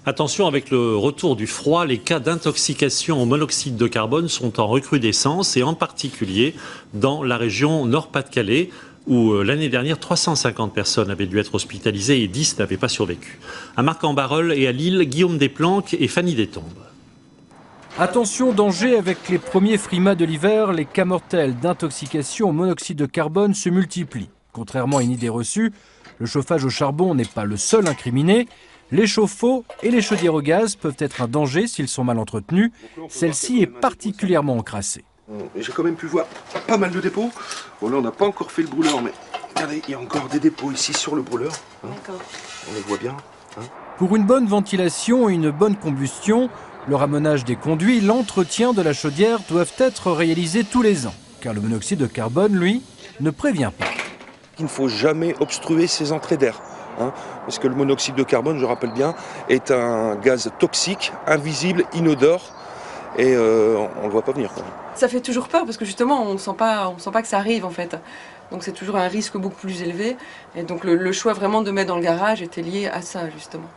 Attention, avec le retour du froid, les cas d'intoxication au monoxyde de carbone sont en recrudescence et en particulier dans la région Nord-Pas-de-Calais où l'année dernière 350 personnes avaient dû être hospitalisées et 10 n'avaient pas survécu. À Marc-en-Barœul et à Lille, Guillaume Desplanques et Fanny Destombes. Attention, danger, avec les premiers frimas de l'hiver, les cas mortels d'intoxication au monoxyde de carbone se multiplient. Contrairement à une idée reçue, le chauffage au charbon n'est pas le seul incriminé. Les chauffe-eau et les chaudières au gaz peuvent être un danger s'ils sont mal entretenus. Celle-ci est particulièrement encrassée. J'ai quand même pu voir pas mal de dépôts. Bon, là, on n'a pas encore fait le brûleur, mais regardez, il y a encore des dépôts ici sur le brûleur. On les voit bien. Pour une bonne ventilation et une bonne combustion, le ramenage des conduits, l'entretien de la chaudière doivent être réalisés tous les ans. Car le monoxyde de carbone, lui, ne prévient pas. Il ne faut jamais obstruer ces entrées d'air. Parce que le monoxyde de carbone, je rappelle bien, est un gaz toxique, invisible, inodore. Et on ne le voit pas venir. Ça fait toujours peur parce que justement on ne sent pas que ça arrive en fait. Donc c'est toujours un risque beaucoup plus élevé. Et donc le choix vraiment de mettre dans le garage était lié à ça justement.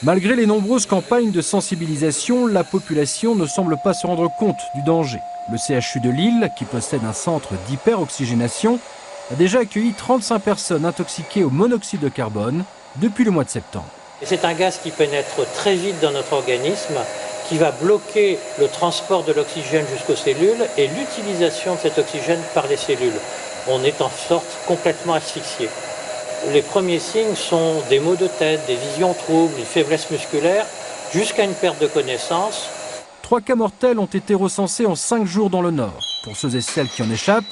Malgré les nombreuses campagnes de sensibilisation, la population ne semble pas se rendre compte du danger. Le CHU de Lille, qui possède un centre d'hyperoxygénation, a déjà accueilli 35 personnes intoxiquées au monoxyde de carbone depuis le mois de septembre. C'est un gaz qui pénètre très vite dans notre organisme, qui va bloquer le transport de l'oxygène jusqu'aux cellules et l'utilisation de cet oxygène par les cellules. On est en sorte complètement asphyxié. Les premiers signes sont des maux de tête, des visions troubles, une faiblesse musculaire, jusqu'à une perte de connaissance. 3 cas mortels ont été recensés en 5 jours dans le Nord. Pour ceux et celles qui en échappent,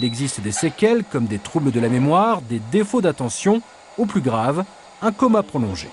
il existe des séquelles comme des troubles de la mémoire, des défauts d'attention, au plus grave, un coma prolongé.